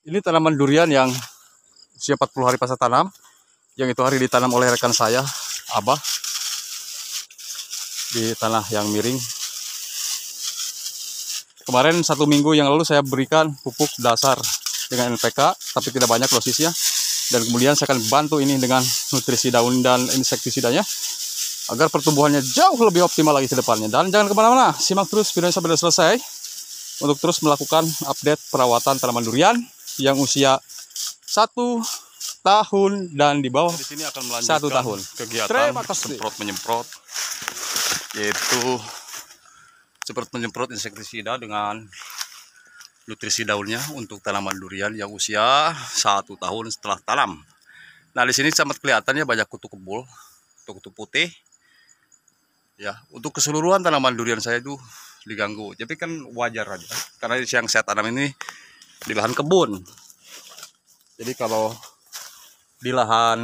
Ini tanaman durian yang usia 40 hari pasca tanam, yang itu hari ditanam oleh rekan saya, Abah, di tanah yang miring. Kemarin 1 minggu yang lalu saya berikan pupuk dasar dengan NPK, tapi tidak banyak dosisnya. Dan kemudian saya akan bantu ini dengan nutrisi daun dan insektisidanya, agar pertumbuhannya jauh lebih optimal lagi ke depannya. Dan jangan kemana-mana, simak terus videonya sampai selesai, untuk terus melakukan update perawatan tanaman durian yang usia 1 tahun dan di bawah. Di sini akan melanjutkan 1 tahun kegiatan semprot menyemprot, yaitu semprot menyemprot insektisida dengan nutrisi daunnya untuk tanaman durian yang usia 1 tahun setelah tanam. Nah, di sini sangat kelihatannya banyak kutu kebul, kutu putih. Ya, untuk keseluruhan tanaman durian saya itu diganggu. Tapi kan wajar aja, karena yang saya tanam ini di lahan kebun. Jadi kalau di lahan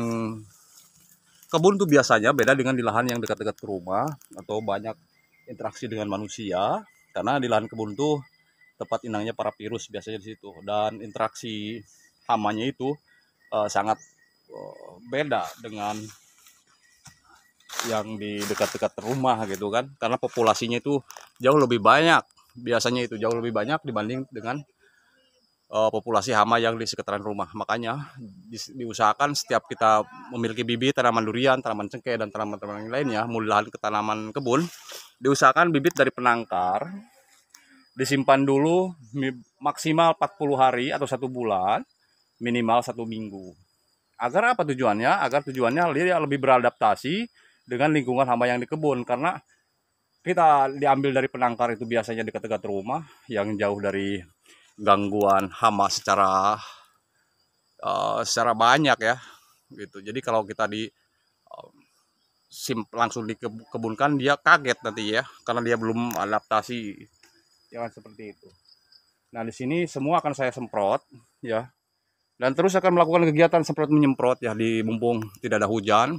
kebun tuh biasanya beda dengan di lahan yang dekat-dekat ke rumah atau banyak interaksi dengan manusia. Karena di lahan kebun tuh tempat inangnya para virus biasanya di situ, dan interaksi hamanya itu sangat beda dengan yang di dekat-dekat rumah gitu kan, karena populasinya itu jauh lebih banyak, biasanya itu jauh lebih banyak dibanding dengan populasi hama yang di sekitaran rumah. Makanya diusahakan setiap kita memiliki bibit tanaman durian, tanaman cengkeh, dan tanaman-tanaman lainnya, mulai lahan ke tanaman kebun, diusahakan bibit dari penangkar disimpan dulu maksimal 40 hari atau 1 bulan, minimal 1 minggu. Agar apa tujuannya? Agar tujuannya dia lebih beradaptasi dengan lingkungan hama yang di kebun. Karena kita diambil dari penangkar itu biasanya dekat-dekat rumah, yang jauh dari gangguan hama secara banyak ya gitu. Jadi kalau kita langsung dikebunkan, dia kaget nanti ya, karena dia belum adaptasi. Jangan seperti itu. Nah, di sini semua akan saya semprot ya, dan terus akan melakukan kegiatan semprot menyemprot ya, di mumpung tidak ada hujan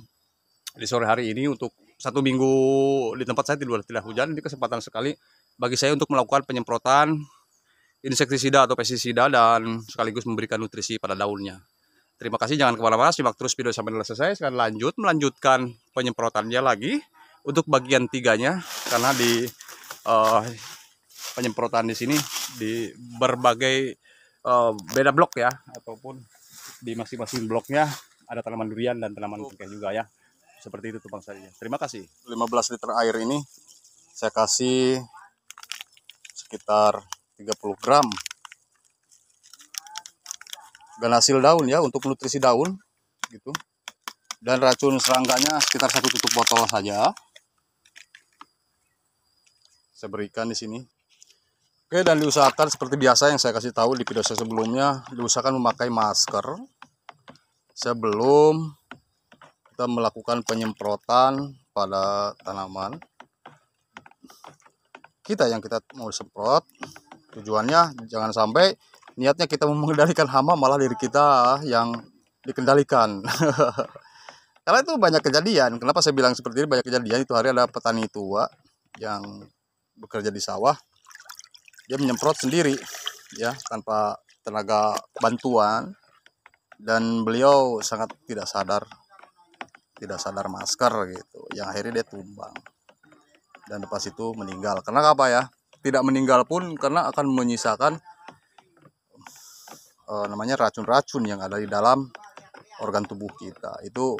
di sore hari ini. Untuk 1 minggu di tempat saya tidak hujan, ini kesempatan sekali bagi saya untuk melakukan penyemprotan insektisida atau pestisida dan sekaligus memberikan nutrisi pada daunnya. Terima kasih, jangan kemana-mana, simak terus video sampai selesai. Saya akan melanjutkan penyemprotannya lagi untuk bagian 3-nya, karena di penyemprotan di sini di berbagai beda blok ya, ataupun di masing-masing bloknya ada tanaman durian dan tanaman cengkeh juga ya. Seperti itu tumpang saya. Terima kasih. 15 liter air ini saya kasih sekitar 30 gram ganassil daun ya, untuk nutrisi daun gitu. Dan racun serangganya sekitar 1 tutup botol saja. Saya berikan di sini. Oke, dan diusahakan seperti biasa yang saya kasih tahu di video saya sebelumnya, diusahakan memakai masker sebelum kita melakukan penyemprotan pada tanaman kita yang kita mau semprot. Tujuannya jangan sampai niatnya kita mengendalikan hama, malah diri kita yang dikendalikan. Karena itu banyak kejadian. Kenapa saya bilang seperti ini? Banyak kejadian. Itu hari ada petani tua yang bekerja di sawah, dia menyemprot sendiri ya, tanpa tenaga bantuan, dan beliau sangat tidak sadar masker gitu, yang akhirnya dia tumbang dan lepas itu meninggal. Karena apa ya, tidak meninggal pun karena akan menyisakan namanya racun-racun yang ada di dalam organ tubuh kita. Itu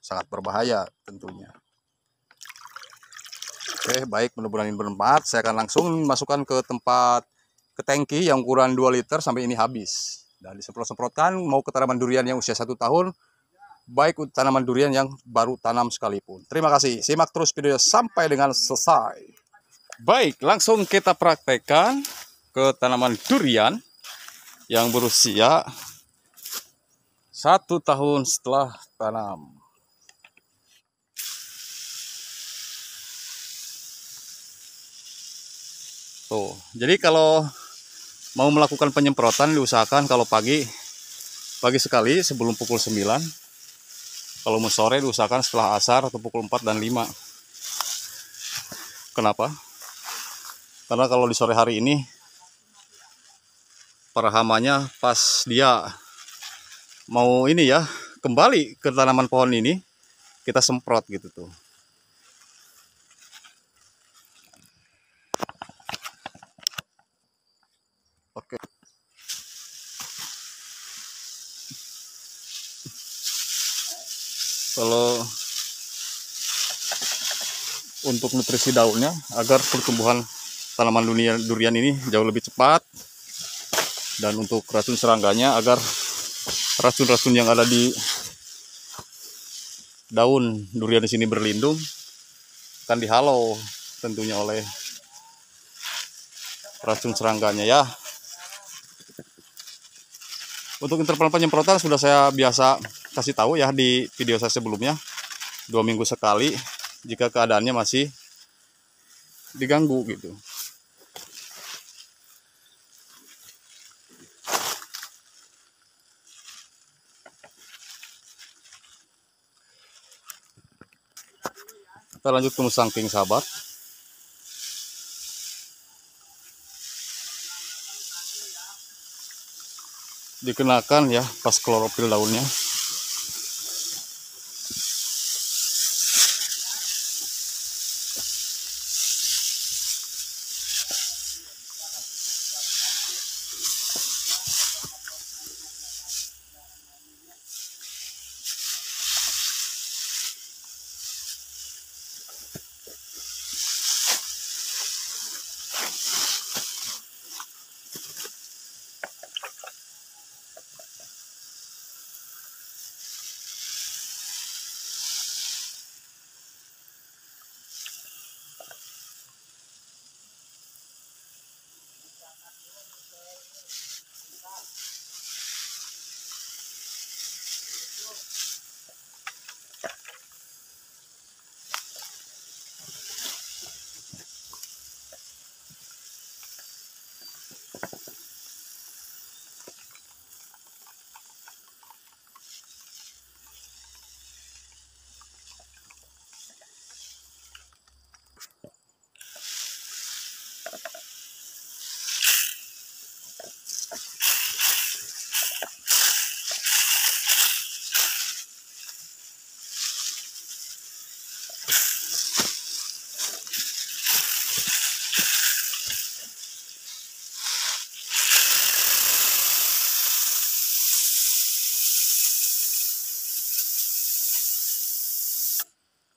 sangat berbahaya tentunya. Oke, baik, mudah-mudahan ini bermanfaat. Saya akan langsung masukkan ke tangki yang ukuran 2 liter sampai ini habis. Dan disemprot-semprotkan mau ke tanaman durian yang usia 1 tahun, baik tanaman durian yang baru tanam sekalipun. Terima kasih. Simak terus video sampai dengan selesai. Baik, langsung kita praktekkan ke tanaman durian yang berusia 1 tahun setelah tanam. Tuh, jadi kalau mau melakukan penyemprotan diusahakan kalau pagi sekali sebelum pukul 9. Kalau mau sore diusahakan setelah asar atau pukul 4 dan 5. Kenapa? Karena kalau di sore hari ini para hamanya pas dia mau ini ya kembali ke tanaman pohon ini, kita semprot gitu tuh. Oke. Kalau untuk nutrisi daunnya agar pertumbuhan tanaman durian ini jauh lebih cepat, dan untuk racun serangganya agar racun-racun yang ada di daun durian di sini berlindung, akan dihalau tentunya oleh racun serangganya ya. Untuk interval penyemprotan sudah saya biasa kasih tahu ya di video saya sebelumnya, 2 minggu sekali jika keadaannya masih diganggu gitu. Kita lanjut ke musangking sahabat. Dikenakan ya pas klorofil daunnya.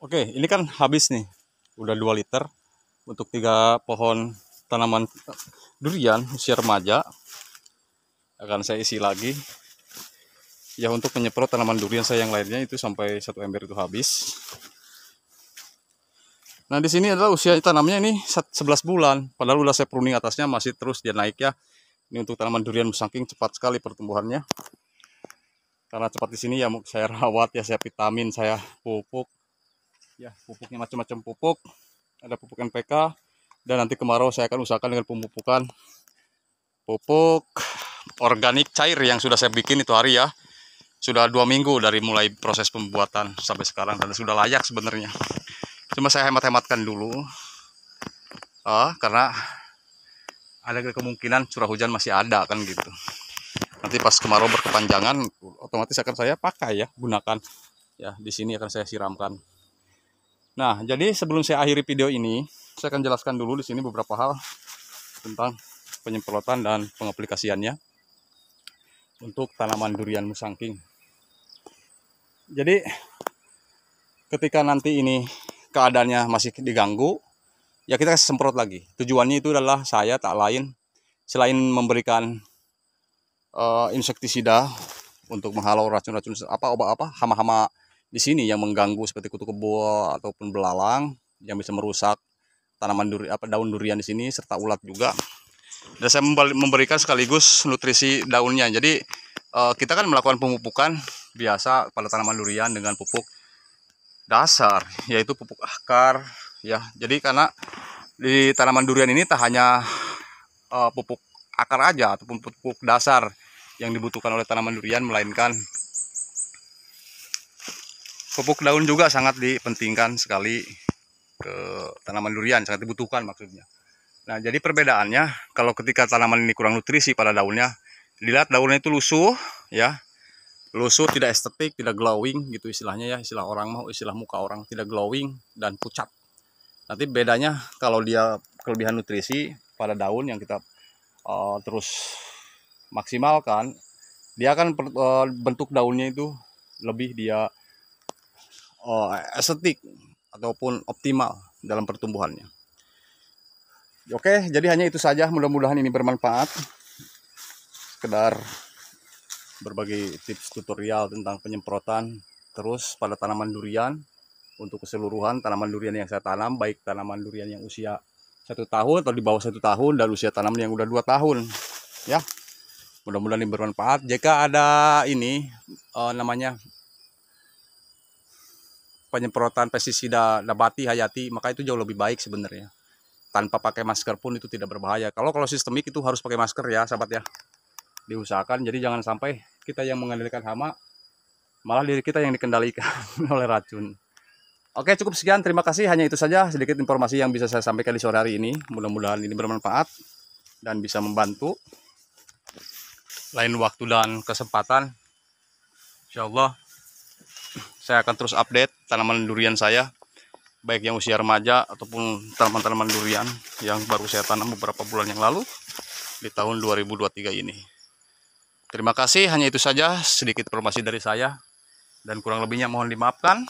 Oke, ini kan habis nih, udah 2 liter untuk 3 pohon tanaman durian usia remaja. Akan saya isi lagi ya untuk menyemprot tanaman durian saya yang lainnya itu sampai 1 ember itu habis. Nah di sini adalah usia tanamnya ini 11 bulan, padahal udah saya pruning atasnya masih terus dia naik ya. Ini untuk tanaman durian musangking cepat sekali pertumbuhannya. Karena cepat di sini ya saya rawat ya, saya vitamin, saya pupuk. Ya, pupuknya macam-macam pupuk. Ada pupuk NPK, dan nanti kemarau saya akan usahakan dengan pemupukan pupuk organik cair yang sudah saya bikin itu hari ya. Sudah 2 minggu dari mulai proses pembuatan sampai sekarang, dan sudah layak sebenarnya. Cuma saya hemat-hematkan dulu, karena ada kemungkinan curah hujan masih ada kan gitu. Nanti pas kemarau berkepanjangan, otomatis akan saya pakai ya, gunakan ya. Di sini akan saya siramkan. Nah, jadi sebelum saya akhiri video ini, saya akan jelaskan dulu di sini beberapa hal tentang penyemprotan dan pengaplikasiannya untuk tanaman durian musangking. Jadi, ketika nanti ini keadaannya masih diganggu, ya kita semprot lagi. Tujuannya itu adalah saya tak lain selain memberikan insektisida untuk menghalau racun-racun hama-hama di sini yang mengganggu seperti kutu kebo ataupun belalang yang bisa merusak tanaman daun durian di sini, serta ulat juga. Dan saya memberikan sekaligus nutrisi daunnya. Jadi kita kan melakukan pemupukan biasa pada tanaman durian dengan pupuk dasar, yaitu pupuk akar ya. Jadi karena di tanaman durian ini tak hanya pupuk akar aja ataupun pupuk dasar yang dibutuhkan oleh tanaman durian, melainkan pupuk daun juga sangat dipentingkan sekali ke tanaman durian, sangat dibutuhkan maksudnya. Nah, jadi perbedaannya kalau ketika tanaman ini kurang nutrisi pada daunnya, Dilihat daunnya itu lusuh ya. Lusuh, tidak estetik, tidak glowing gitu istilahnya ya, istilah orang mau, istilah muka orang, tidak glowing dan pucat. Nanti bedanya kalau dia kelebihan nutrisi pada daun yang kita terus maksimalkan, dia akan bentuk daunnya itu lebih dia estetik ataupun optimal dalam pertumbuhannya. Oke, jadi hanya itu saja, mudah-mudahan ini bermanfaat. Sekedar berbagai tips tutorial tentang penyemprotan terus pada tanaman durian. Untuk keseluruhan tanaman durian yang saya tanam, baik tanaman durian yang usia 1 tahun atau di bawah 1 tahun, dan usia tanaman yang udah 2 tahun ya. Mudah-mudahan ini bermanfaat. Jika ada ini namanya penyemprotan pestisida nabati hayati, maka itu jauh lebih baik sebenarnya. Tanpa pakai masker pun itu tidak berbahaya. Kalau sistemik itu harus pakai masker ya sahabat ya. Diusahakan, jadi jangan sampai kita yang mengendalikan hama, malah diri kita yang dikendalikan oleh racun. Oke, cukup sekian, terima kasih. Hanya itu saja sedikit informasi yang bisa saya sampaikan di sore hari ini. Mudah-mudahan ini bermanfaat dan bisa membantu. Lain waktu dan kesempatan, insya Allah saya akan terus update tanaman durian saya, baik yang usia remaja ataupun tanaman-tanaman durian yang baru saya tanam beberapa bulan yang lalu di tahun 2023 ini. Terima kasih, hanya itu saja sedikit informasi dari saya, dan kurang lebihnya mohon dimaafkan.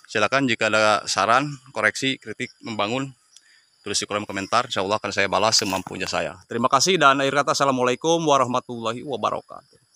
Silakan jika ada saran, koreksi, kritik, membangun, tulis di kolom komentar. Insya Allah akan saya balas semampunya saya. Terima kasih, dan akhir kata assalamualaikum warahmatullahi wabarakatuh.